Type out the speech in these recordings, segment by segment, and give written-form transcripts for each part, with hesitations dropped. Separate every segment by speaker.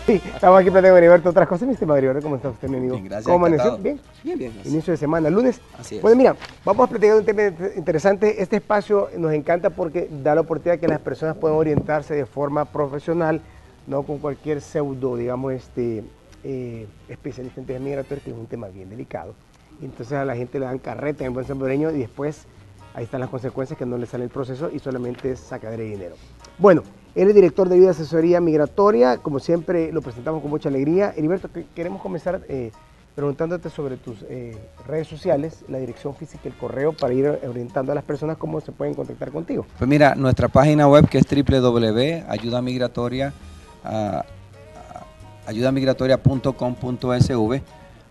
Speaker 1: Sí, estamos aquí platicando con Heriberto otras cosas. Mi estimado Heriberto, ¿cómo está usted, mi amigo?
Speaker 2: Bien, gracias.
Speaker 1: ¿Cómo amaneció?
Speaker 2: Encantado.
Speaker 1: Bien.
Speaker 2: Bien, bien. Así.
Speaker 1: Inicio de semana, lunes.
Speaker 2: Así es.
Speaker 1: Bueno, mira, vamos a platicar de un tema interesante. Este espacio nos encanta porque da la oportunidad que las personas puedan orientarse de forma profesional, no con cualquier pseudo, digamos, especialista en temas migratorios, que es un tema bien delicado. Y entonces a la gente le dan carreta en buen salvadoreño y después ahí están las consecuencias, que no le sale el proceso y solamente es sacadera de dinero. Bueno, él es director de Vida Asesoría Migratoria, como siempre lo presentamos con mucha alegría. Heriberto, queremos comenzar preguntándote sobre tus redes sociales, la dirección física, el correo, para ir orientando a las personas cómo se pueden contactar contigo.
Speaker 2: Pues mira, nuestra página web, que es www.ayudamigratoria.com.sv,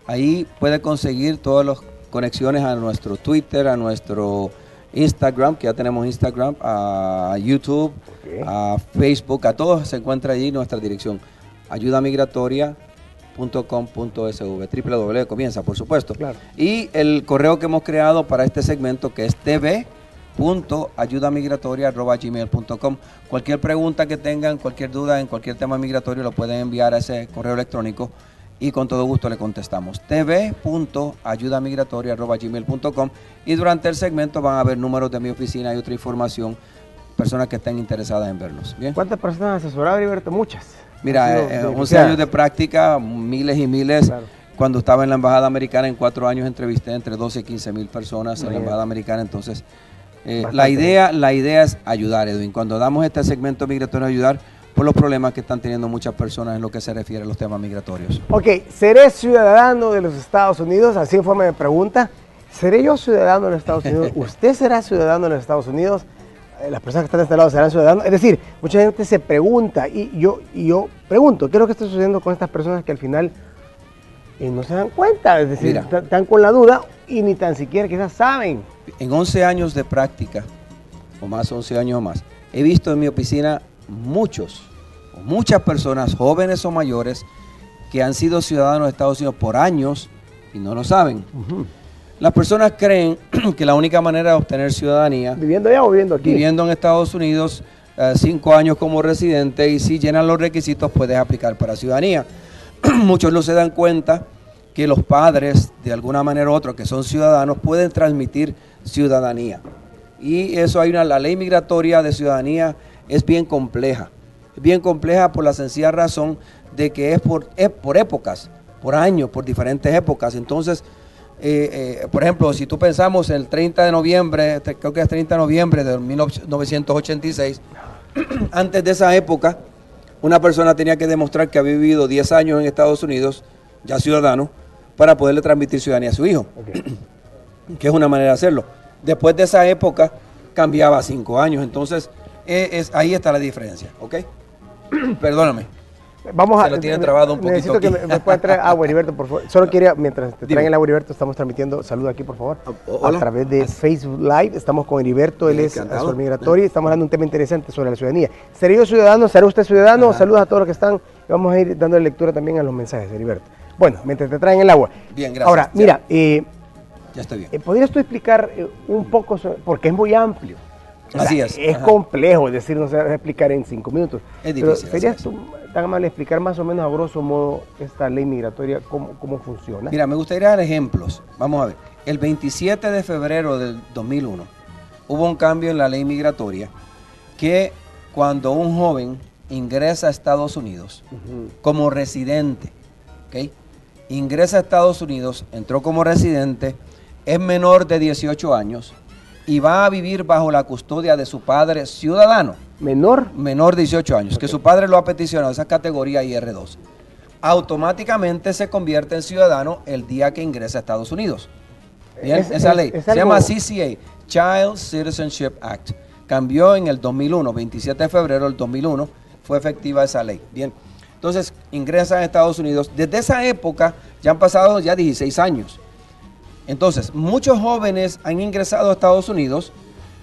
Speaker 2: ahí puede conseguir todas las conexiones a nuestro Twitter, a nuestro Instagram, que ya tenemos Instagram, a YouTube, a Facebook, a todos se encuentra allí nuestra dirección, ayudamigratoria.com.sv, www, comienza, por supuesto.
Speaker 1: Claro.
Speaker 2: Y el correo que hemos creado para este segmento, que es tv.ayudamigratoria@gmail.com. Cualquier pregunta que tengan, cualquier duda en cualquier tema migratorio, lo pueden enviar a ese correo electrónico y con todo gusto le contestamos. tv.ayudamigratoria@gmail.com. Y durante el segmento van a ver números de mi oficina y otra información, personas que estén interesadas en vernos. ¿Bien?
Speaker 1: ¿Cuántas personas has asesorado, Heriberto? Muchas.
Speaker 2: Mira, 11 años de práctica, miles y miles.
Speaker 1: Claro.
Speaker 2: Cuando estaba en la Embajada Americana, en 4 años entrevisté entre 12 y 15 mil personas en la Embajada Americana. Entonces, la idea es ayudar, Edwin. Cuando damos este segmento migratorio, ayudar por los problemas que están teniendo muchas personas en lo que se refiere a los temas migratorios.
Speaker 1: Ok, ¿seré ciudadano de los Estados Unidos? Así en forma de pregunta. ¿Seré yo ciudadano de los Estados Unidos? ¿Usted será ciudadano de los Estados Unidos? Las personas que están de este lado serán ciudadanos. Es decir, mucha gente se pregunta y yo pregunto, ¿qué es lo que está sucediendo con estas personas que al final no se dan cuenta? Es decir, están con la duda y ni tan siquiera quizás saben.
Speaker 2: En 11 años de práctica, o más, 11 años o más, he visto en mi oficina muchas personas, jóvenes o mayores, que han sido ciudadanos de Estados Unidos por años y no lo saben. Las personas creen que la única manera de obtener ciudadanía,
Speaker 1: ¿Viviendo allá o viviendo aquí?
Speaker 2: Viviendo en Estados Unidos, 5 años como residente, y si llenan los requisitos puedes aplicar para ciudadanía. Muchos no se dan cuenta que los padres, de alguna manera u otra, que son ciudadanos, pueden transmitir ciudadanía. Y eso la ley migratoria de ciudadanía es bien compleja. Es bien compleja por la sencilla razón de que es por épocas, por años, por diferentes épocas. Entonces, por ejemplo, si tú pensamos el 30 de noviembre, creo que es 30 de noviembre de 1986, antes de esa época, una persona tenía que demostrar que había vivido 10 años en Estados Unidos, ya ciudadano, para poderle transmitir ciudadanía a su hijo, que es una manera de hacerlo. Después de esa época, cambiaba a 5 años, entonces ahí está la diferencia, ¿ok? Perdóname.
Speaker 1: Vamos
Speaker 2: Se lo tienen trabado un poquito.
Speaker 1: Necesito
Speaker 2: aquí.
Speaker 1: que me pueda traer agua, Heriberto, por favor. Solo quería, mientras te traen el agua, Heriberto, estamos transmitiendo, saluda aquí, por favor,
Speaker 2: Hola.
Speaker 1: a través de Facebook Live. Estamos con Heriberto, él es asesor migratorio, y estamos hablando de un tema interesante sobre la ciudadanía. ¿Seré yo ciudadano? ¿Será usted ciudadano? Saludos a todos los que están. Y vamos a ir dándole lectura también a los mensajes, Heriberto. Bueno, mientras te traen el agua.
Speaker 2: Bien, gracias.
Speaker 1: Ahora, mira,
Speaker 2: ya estoy bien.
Speaker 1: ¿podrías tú explicar un poco sobre, porque es muy amplio? O sea,
Speaker 2: Así es.
Speaker 1: Es complejo, es decir, no se va a explicar en 5 minutos.
Speaker 2: Es difícil.
Speaker 1: Pero ¿serías tú tan amable explicar más o menos a grosso modo esta ley migratoria, cómo funciona?
Speaker 2: Mira, me gustaría dar ejemplos. Vamos a ver. El 27 de febrero del 2001 hubo un cambio en la ley migratoria que cuando un joven ingresa a Estados Unidos como residente, ¿ok? Ingresa a Estados Unidos, entró como residente, es menor de 18 años y va a vivir bajo la custodia de su padre ciudadano.
Speaker 1: ¿Menor?
Speaker 2: Menor de 18 años, que su padre lo ha peticionado, esa categoría IR2. Automáticamente se convierte en ciudadano el día que ingresa a Estados Unidos. Bien, esa ley se llama CCA, Child Citizenship Act. Cambió en el 2001, 27 de febrero del 2001, fue efectiva esa ley. Bien, entonces ingresa a Estados Unidos. Desde esa época ya han pasado ya 16 años. Entonces, muchos jóvenes han ingresado a Estados Unidos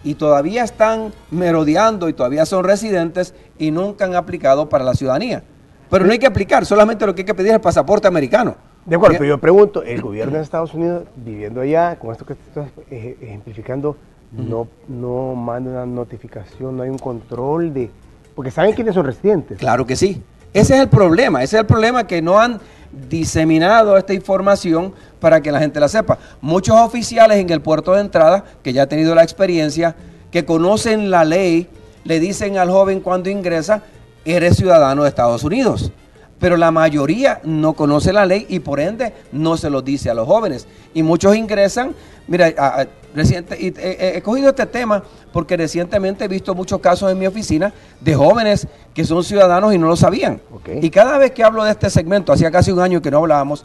Speaker 2: y todavía están merodeando y todavía son residentes y nunca han aplicado para la ciudadanía. Pero no hay que aplicar, solamente lo que hay que pedir es el pasaporte americano.
Speaker 1: De acuerdo, pero yo pregunto, el gobierno de Estados Unidos, viviendo allá, con esto que estás ejemplificando, no manda una notificación, no hay un control de... Porque saben quiénes son residentes.
Speaker 2: Claro que sí. Ese es el problema que no han diseminado esta información para que la gente la sepa. Muchos oficiales en el puerto de entrada, que ya han tenido la experiencia, que conocen la ley, le dicen al joven cuando ingresa, eres ciudadano de Estados Unidos. Pero la mayoría no conoce la ley y por ende no se lo dice a los jóvenes. Y muchos ingresan, mira, he cogido este tema porque recientemente he visto muchos casos en mi oficina de jóvenes que son ciudadanos y no lo sabían.
Speaker 1: Okay.
Speaker 2: Y cada vez que hablo de este segmento, hacía casi un año que no hablábamos,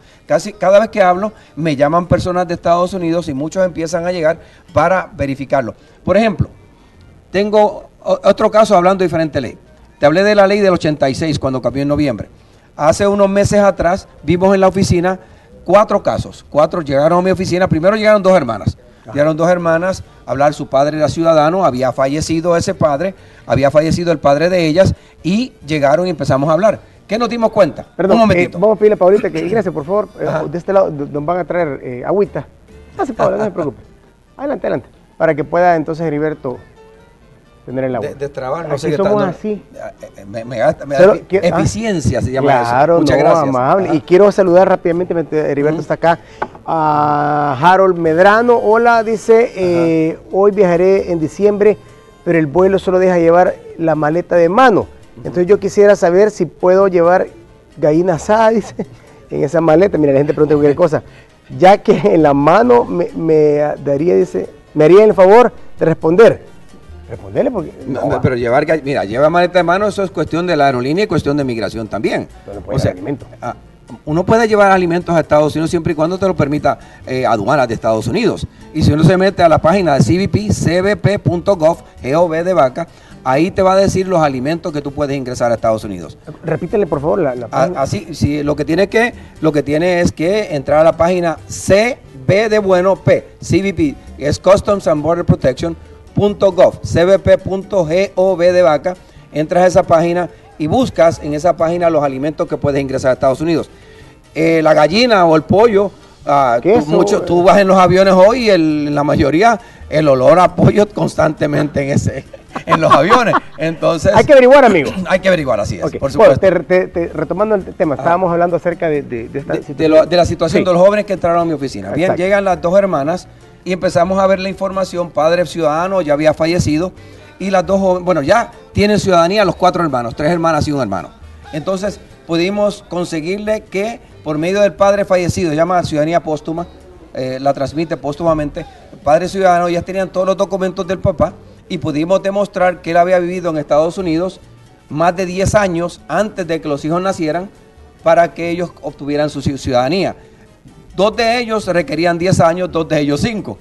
Speaker 2: cada vez que hablo me llaman personas de Estados Unidos y muchos empiezan a llegar para verificarlo. Por ejemplo, tengo otro caso hablando de diferente ley. Te hablé de la ley del 86 cuando cambió en noviembre. Hace unos meses atrás vimos en la oficina 4 casos. 4 llegaron a mi oficina. Primero llegaron 2 hermanas. Llegaron 2 hermanas a hablar. Su padre era ciudadano, había fallecido ese padre, había fallecido el padre de ellas y llegaron y empezamos a hablar. ¿Qué nos dimos cuenta?
Speaker 1: Perdón, un momentito. Vamos a pedirle a Paulita que ingrese, por favor. De este lado nos van a traer agüita. Paula, no se preocupe. Adelante, adelante. Para que pueda entonces Heriberto tener el agua.
Speaker 2: De trabajo, no
Speaker 1: aquí
Speaker 2: sé qué
Speaker 1: somos
Speaker 2: tal.
Speaker 1: así.
Speaker 2: Me da eficiencia, se llama
Speaker 1: claro,
Speaker 2: eso. Muchas gracias.
Speaker 1: Amable. Y quiero saludar rápidamente, Heriberto está acá, a Harold Medrano. Hola, dice, hoy viajaré en diciembre, pero el vuelo solo deja llevar la maleta de mano. Entonces yo quisiera saber si puedo llevar gallina asada, dice, en esa maleta. Mira, la gente pregunta cualquier cosa. Ya que en la mano me haría el favor de responder. Responderle porque...
Speaker 2: No, pero lleva maleta de mano, eso es cuestión de la aerolínea y cuestión de migración también.
Speaker 1: Pero no puede llevar alimentos.
Speaker 2: Uno puede llevar alimentos a Estados Unidos siempre y cuando te lo permita aduanas de Estados Unidos. Y si uno se mete a la página de CBP, cbp.gov, gov de vaca, ahí te va a decir los alimentos que tú puedes ingresar a Estados Unidos.
Speaker 1: Repítele por favor la página.
Speaker 2: Así, sí, lo que tiene es que entrar a la página CB de bueno P, CBP, es Customs and Border Protection, .gov, cbp.gov de vaca, entras a esa página y buscas en esa página los alimentos que puedes ingresar a Estados Unidos. La gallina o el pollo, tú vas en los aviones hoy y la mayoría el olor a pollo constantemente en los aviones. Entonces
Speaker 1: hay que averiguar, amigo.
Speaker 2: Hay que averiguar, así es,
Speaker 1: okay.
Speaker 2: Por supuesto.
Speaker 1: Bueno, retomando el tema, estábamos hablando acerca de esta situación.
Speaker 2: De la situación de los jóvenes que entraron a mi oficina. Bien,
Speaker 1: exacto.
Speaker 2: Llegan las 2 hermanas y empezamos a ver la información. Padre ciudadano, ya había fallecido, y las 2 jóvenes, bueno, ya tienen ciudadanía los 4 hermanos, 3 hermanas y un hermano. Entonces pudimos conseguirle que por medio del padre fallecido, llama ciudadanía póstuma, la transmite póstumamente, el padre ciudadano, ya tenían todos los documentos del papá y pudimos demostrar que él había vivido en Estados Unidos más de 10 años antes de que los hijos nacieran para que ellos obtuvieran su ciudadanía. 2 de ellos requerían 10 años, 2 de ellos 5.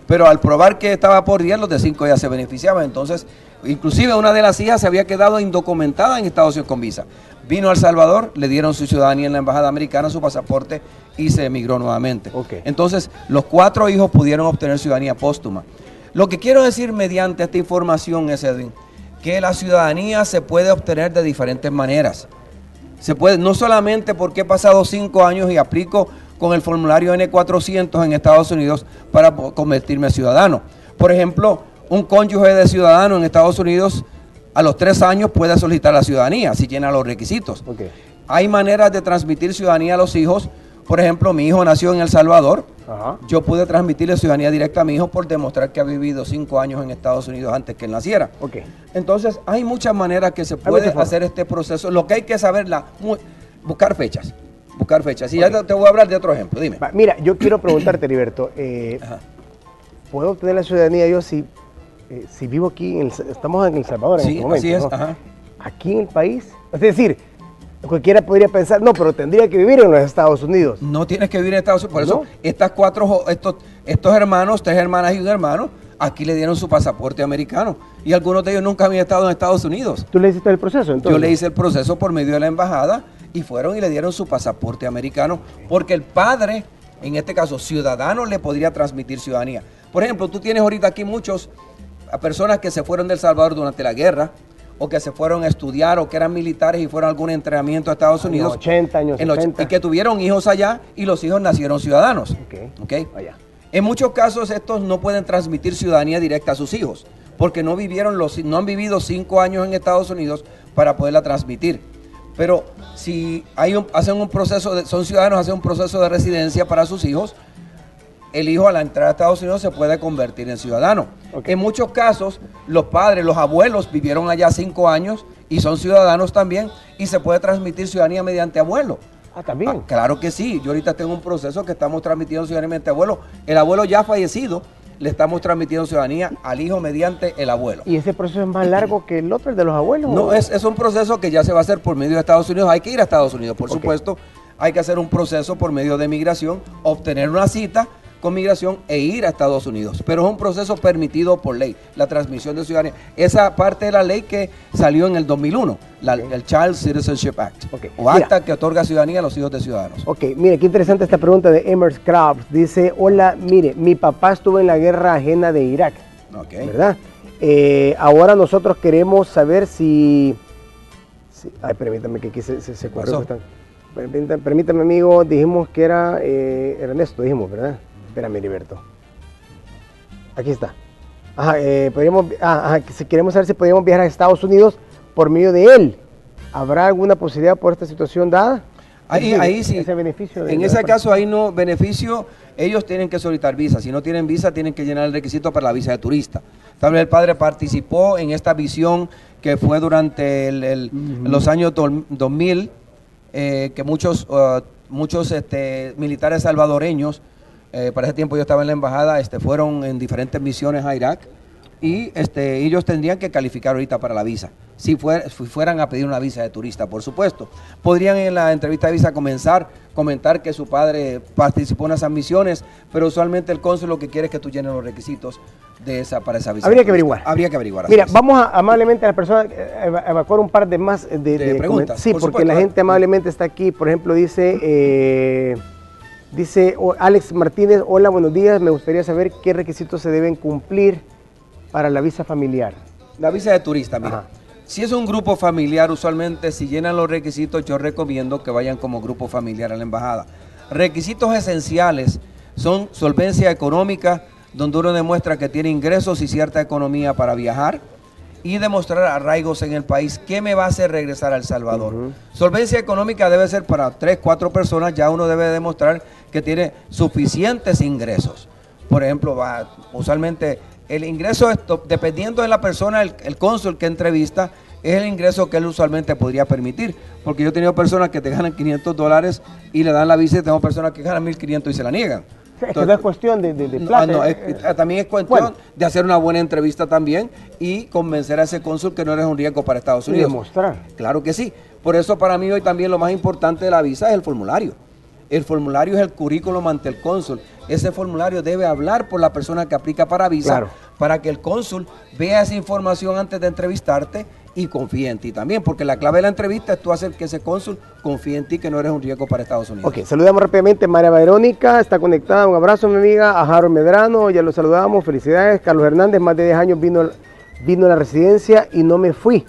Speaker 2: Pero al probar que estaba por 10, los de 5 ya se beneficiaban. Entonces, inclusive una de las hijas se había quedado indocumentada en Estados Unidos con visa. Vino a El Salvador, le dieron su ciudadanía en la embajada americana, su pasaporte, y se emigró nuevamente.
Speaker 1: Okay.
Speaker 2: Entonces, los 4 hijos pudieron obtener ciudadanía póstuma. Lo que quiero decir mediante esta información es, Edwin, que la ciudadanía se puede obtener de diferentes maneras. Se puede, no solamente porque he pasado 5 años y aplico con el formulario N400 en Estados Unidos para convertirme en ciudadano. Por ejemplo, un cónyuge de ciudadano en Estados Unidos a los 3 años puede solicitar la ciudadanía si llena los requisitos.
Speaker 1: Okay.
Speaker 2: Hay maneras de transmitir ciudadanía a los hijos. Por ejemplo, mi hijo nació en El Salvador.
Speaker 1: Ajá.
Speaker 2: Yo pude transmitirle ciudadanía directa a mi hijo por demostrar que ha vivido 5 años en Estados Unidos antes que él naciera.
Speaker 1: Okay.
Speaker 2: Entonces, hay muchas maneras que se puede hacer este proceso. Lo que hay que saber buscar fechas. Buscar fechas. Y okay. Ya te voy a hablar de otro ejemplo. Dime.
Speaker 1: Mira, yo quiero preguntarte, Heriberto. ¿Puedo obtener la ciudadanía yo si vivo aquí? Estamos en El Salvador en
Speaker 2: este momento. Sí, así es.
Speaker 1: ¿No?
Speaker 2: Ajá.
Speaker 1: Aquí en el país. Es decir, cualquiera podría pensar, no, pero tendría que vivir en los Estados Unidos.
Speaker 2: No tienes que vivir en Estados Unidos. Por eso, estos hermanos, 3 hermanas y un hermano, aquí le dieron su pasaporte americano. Y algunos de ellos nunca habían estado en Estados Unidos.
Speaker 1: ¿Tú le hiciste el proceso entonces?
Speaker 2: Yo le hice el proceso por medio de la embajada y fueron y le dieron su pasaporte americano. Porque el padre, en este caso ciudadano, le podría transmitir ciudadanía. Por ejemplo, tú tienes ahorita aquí muchos personas que se fueron de El Salvador durante la guerra, o que se fueron a estudiar, o que eran militares y fueron a algún entrenamiento a Estados Unidos.
Speaker 1: 80 años, 70.
Speaker 2: Y que tuvieron hijos allá y los hijos nacieron ciudadanos.
Speaker 1: Okay.
Speaker 2: En muchos casos estos no pueden transmitir ciudadanía directa a sus hijos, porque no han vivido 5 años en Estados Unidos para poderla transmitir. Pero si hacen un proceso, son ciudadanos, hacen un proceso de residencia para sus hijos, el hijo a la entrada a Estados Unidos se puede convertir en ciudadano. Okay. En muchos casos, los padres, los abuelos vivieron allá 5 años y son ciudadanos también, y se puede transmitir ciudadanía mediante abuelo.
Speaker 1: Ah, ¿también?
Speaker 2: Claro que sí. Yo ahorita tengo un proceso que estamos transmitiendo ciudadanía mediante abuelo. El abuelo ya fallecido, le estamos transmitiendo ciudadanía al hijo mediante el abuelo.
Speaker 1: ¿Y ese proceso es más largo que el otro, el de los abuelos?
Speaker 2: No, es un proceso que ya se va a hacer por medio de Estados Unidos. Hay que ir a Estados Unidos, por supuesto. Hay que hacer un proceso por medio de migración, obtener una cita con migración e ir a Estados Unidos. Pero es un proceso permitido por ley, la transmisión de ciudadanía. Esa parte de la ley que salió en el 2001, el Child Citizenship Act, o acta que otorga ciudadanía a los hijos de ciudadanos.
Speaker 1: Ok, mire, qué interesante esta pregunta de Emers Krabs. Dice, hola, mire, mi papá estuvo en la guerra ajena de Irak, ¿verdad? Ahora nosotros queremos saber si ay, permítame que aquí se corrió. Permítame, amigo, dijimos que era Ernesto, dijimos, ¿verdad? Espérame, Heriberto. Aquí está. Ajá, si queremos saber si podríamos viajar a Estados Unidos por medio de él. ¿Habrá alguna posibilidad por esta situación dada?
Speaker 2: Ahí sí.
Speaker 1: Ese beneficio
Speaker 2: en ese caso, ahí no beneficio, ellos tienen que solicitar visa. Si no tienen visa, tienen que llenar el requisito para la visa de turista. Tal vez el padre participó en esta visión que fue durante los años 2000, que muchos militares salvadoreños, para ese tiempo yo estaba en la embajada, fueron en diferentes misiones a Irak, y ellos tendrían que calificar ahorita para la visa, si fueran a pedir una visa de turista, por supuesto. Podrían en la entrevista de visa comentar que su padre participó en esas misiones, pero usualmente el cónsul lo que quiere es que tú llenes los requisitos para esa visa.
Speaker 1: Habría que averiguar.
Speaker 2: Habría que averiguar.
Speaker 1: Mira, vamos amablemente a la persona a evacuar un par de más de
Speaker 2: preguntas.
Speaker 1: Sí, porque supuesto, la gente amablemente está aquí. Por ejemplo, dice Alex Martínez, hola, buenos días. Me gustaría saber qué requisitos se deben cumplir para la visa familiar.
Speaker 2: La visa de turista, mira. Ajá. Si es un grupo familiar, usualmente si llenan los requisitos, yo recomiendo que vayan como grupo familiar a la embajada. Requisitos esenciales son solvencia económica, donde uno demuestra que tiene ingresos y cierta economía para viajar, y demostrar arraigos en el país. ¿Qué me va a hacer regresar a El Salvador? Solvencia económica debe ser para 3, 4 personas. Ya uno debe demostrar que tiene suficientes ingresos. Por ejemplo, usualmente el ingreso, dependiendo de la persona, el cónsul que entrevista, es el ingreso que él usualmente podría permitir. Porque yo he tenido personas que te ganan $500 y le dan la visa, y tengo personas que ganan 1.500 y se la niegan.
Speaker 1: Entonces, no es cuestión de plata.
Speaker 2: También es cuestión de hacer una buena entrevista también y convencer a ese cónsul que no eres un riesgo para Estados Unidos.
Speaker 1: Y demostrar.
Speaker 2: Claro que sí. Por eso para mí hoy también lo más importante de la visa es el formulario. El formulario es el currículum ante el cónsul. Ese formulario debe hablar por la persona que aplica para visa, para que el cónsul vea esa información antes de entrevistarte y confíe en ti también, porque la clave de la entrevista es tú hacer que ese cónsul confíe en ti, que no eres un riesgo para Estados Unidos.
Speaker 1: Ok, saludamos rápidamente a María Verónica, está conectada, un abrazo mi amiga, a Harold Medrano, ya lo saludamos, felicidades. Carlos Hernández, más de 10 años vino a la residencia y no me fui.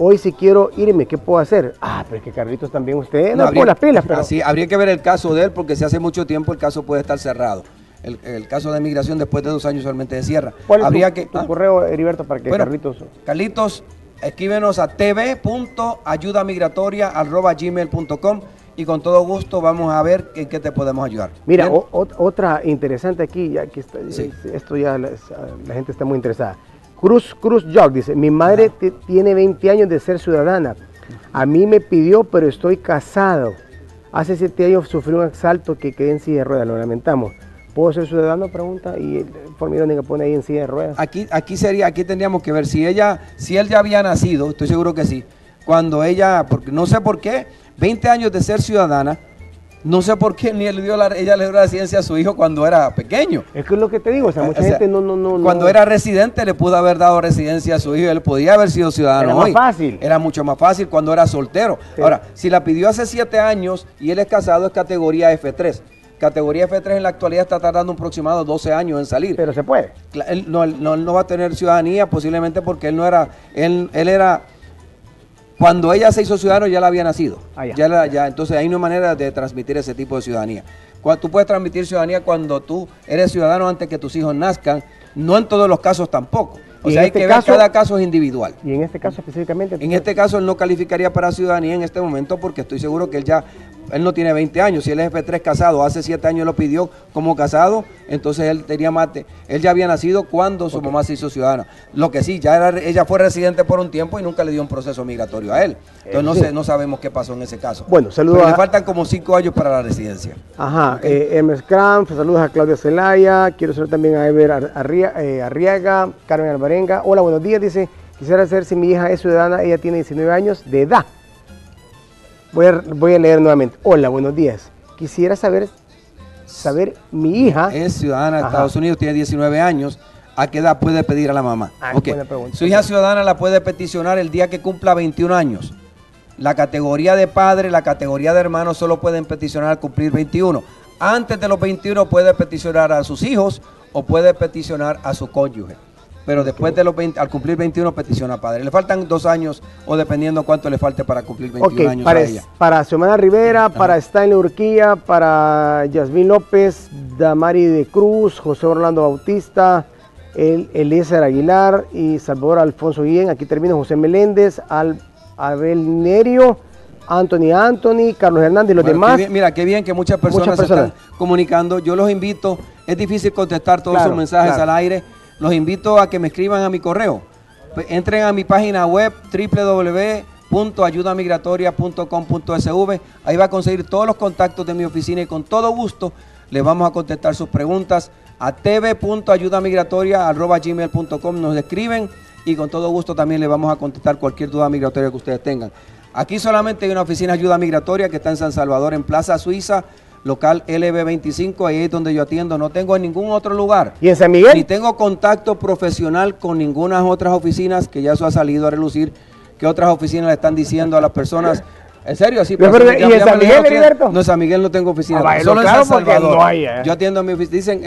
Speaker 1: Hoy si quiero irme, ¿qué puedo hacer? Pero es que Carlitos también usted no pone las pilas. Pero
Speaker 2: sí, habría que ver el caso de él, porque si hace mucho tiempo el caso puede estar cerrado. El caso de migración después de 2 años solamente se cierra.
Speaker 1: ¿Cuál es tu correo, Heriberto, para que
Speaker 2: Carlitos, escríbenos a tv.ayudamigratoria@gmail.com y con todo gusto vamos a ver en qué te podemos ayudar.
Speaker 1: Mira, otra interesante aquí, ya que esto ya la gente está muy interesada. Cruz Jog dice, mi madre tiene 20 años de ser ciudadana. A mí me pidió, pero estoy casado. Hace 7 años sufrí un asalto que quedé en silla de ruedas, lo lamentamos. ¿Puedo ser ciudadano? Pregunta, y el formulario que pone ahí en silla de ruedas.
Speaker 2: Aquí tendríamos que ver si él ya había nacido, estoy seguro que sí. Cuando porque no sé por qué, 20 años de ser ciudadana, no sé por qué ella le dio la residencia a su hijo cuando era pequeño.
Speaker 1: Es que es lo que te digo, mucha gente no.
Speaker 2: Cuando era residente le pudo haber dado residencia a su hijo, él podía haber sido ciudadano hoy.
Speaker 1: Era más fácil.
Speaker 2: Era mucho más fácil cuando era soltero. Sí. Ahora, si la pidió hace 7 años y él es casado, es categoría F3. Categoría F3 en la actualidad está tardando un aproximado 12 años en salir.
Speaker 1: Pero se puede.
Speaker 2: Él no va a tener ciudadanía posiblemente porque él era... Cuando ella se hizo ciudadano ya la había nacido. Entonces ahí no hay manera de transmitir ese tipo de ciudadanía. Tú puedes transmitir ciudadanía cuando tú eres ciudadano antes que tus hijos nazcan, no en todos los casos tampoco. O sea, hay que ver, cada caso es individual.
Speaker 1: Y en este caso específicamente...
Speaker 2: En este caso él no calificaría para ciudadanía en este momento porque estoy seguro que él no tiene 20 años. Si él es F3 casado, hace 7 años lo pidió como casado, entonces él tenía él ya había nacido cuando su mamá se hizo ciudadana. Lo que sí, ella fue residente por un tiempo y nunca le dio un proceso migratorio a él. Entonces no sabemos qué pasó en ese caso.
Speaker 1: Bueno, saludos.
Speaker 2: Le faltan como 5 años para la residencia.
Speaker 1: Ajá, okay. Hermes Cramp, saludos a Claudia Zelaya, quiero saludar también a Ever Arriaga, Carmen Alvarenga. Hola, buenos días, dice, quisiera saber si mi hija es ciudadana, ella tiene 19 años de edad. Voy a leer nuevamente. Hola, buenos días. Quisiera saber mi hija...
Speaker 2: Es ciudadana de Estados Unidos, tiene 19 años. ¿A qué edad puede pedir a la mamá? Okay. Su hija ciudadana la puede peticionar el día que cumpla 21 años. La categoría de padre, la categoría de hermano solo pueden peticionar al cumplir 21. Antes de los 21 puede peticionar a sus hijos o puede peticionar a su cónyuge. Pero después de al cumplir 21 peticiona a padre. Le faltan 2 años o dependiendo cuánto le falte para cumplir 21 años a ella.
Speaker 1: Para Xiomara Rivera, para Stanley Urquía, para Yasmín López, Damari de Cruz, José Orlando Bautista, Eliezer Aguilar y Salvador Alfonso Guillén. Aquí termina José Meléndez, Abel Nerio, Anthony, Carlos Hernández y los demás.
Speaker 2: Mira, qué bien que muchas personas se están comunicando. Yo los invito, es difícil contestar todos sus mensajes al aire. Los invito a que me escriban a mi correo. Entren a mi página web www.ayudamigratoria.com.sv. Ahí va a conseguir todos los contactos de mi oficina y con todo gusto les vamos a contestar sus preguntas a tv.ayudamigratoria@gmail.com. Nos escriben y con todo gusto también les vamos a contestar cualquier duda migratoria que ustedes tengan. Aquí solamente hay una oficina de ayuda migratoria que está en San Salvador, en Plaza Suiza, local LB25, ahí es donde yo atiendo, no tengo en ningún otro lugar.
Speaker 1: ¿Y en San Miguel?
Speaker 2: Ni tengo contacto profesional con ninguna otras oficinas, que ya eso ha salido a relucir, que otras oficinas le están diciendo a las personas. ¿En serio? Así.
Speaker 1: ¿Y en San Miguel, Heriberto?
Speaker 2: No, en San Miguel no tengo oficina.
Speaker 1: Solo en San Salvador. No hay,
Speaker 2: Yo atiendo a mi oficina. Dicen,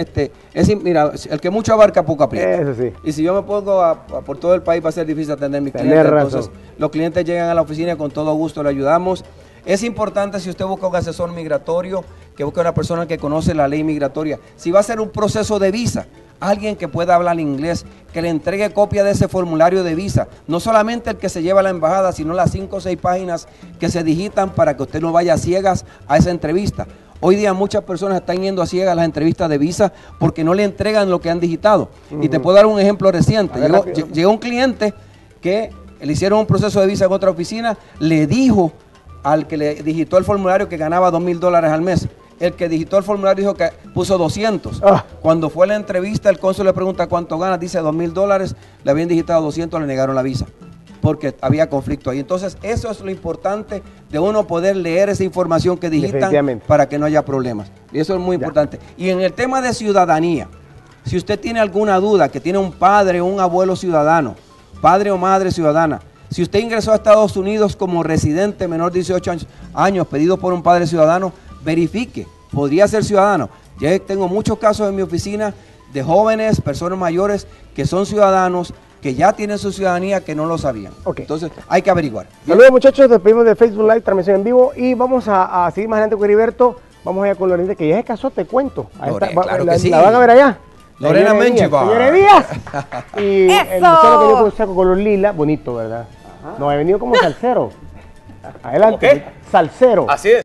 Speaker 2: mira, el que mucho abarca, poco aprieta.
Speaker 1: Eso sí.
Speaker 2: Y si yo me pongo por todo el país va a ser difícil atender a mis clientes. Entonces, los clientes llegan a la oficina y con todo gusto le ayudamos. Es importante, si usted busca un asesor migratorio, que busque una persona que conoce la ley migratoria. Si va a hacer un proceso de visa, alguien que pueda hablar inglés, que le entregue copia de ese formulario de visa. No solamente el que se lleva a la embajada, sino las 5 o 6 páginas que se digitan para que usted no vaya a ciegas a esa entrevista. Hoy día muchas personas están yendo a ciegas a las entrevistas de visa porque no le entregan lo que han digitado. Y te puedo dar un ejemplo reciente. Llegó un cliente que le hicieron un proceso de visa en otra oficina, le dijo al que le digitó el formulario que ganaba $2,000 al mes. El que digitó el formulario dijo que puso 200. Cuando fue a la entrevista, el cónsul le pregunta cuánto gana, dice $2,000, le habían digitado 200, le negaron la visa, porque había conflicto ahí. Entonces, eso es lo importante de uno poder leer esa información que digitan para que no haya problemas. Y eso es muy importante. Y en el tema de ciudadanía, si usted tiene alguna duda, que tiene un padre o un abuelo ciudadano, padre o madre ciudadana, si usted ingresó a Estados Unidos como residente menor de 18 años, pedido por un padre ciudadano, verifique, podría ser ciudadano. Ya tengo muchos casos en mi oficina de jóvenes, personas mayores que son ciudadanos, que ya tienen su ciudadanía, que no lo sabían. Entonces hay que averiguar.
Speaker 1: Saludos muchachos, despedimos de Facebook Live, transmisión en vivo, y vamos a seguir más adelante con Heriberto. Vamos allá con Lorena, que ya se casó, te cuento.
Speaker 2: Claro que sí.
Speaker 1: La van a ver allá.
Speaker 2: Lorena Menchivar.
Speaker 1: Señores Díaz. Y el solo que yo saco color lila, bonito, ¿verdad? No, he venido como salsero. Adelante. Salsero.
Speaker 3: Así es.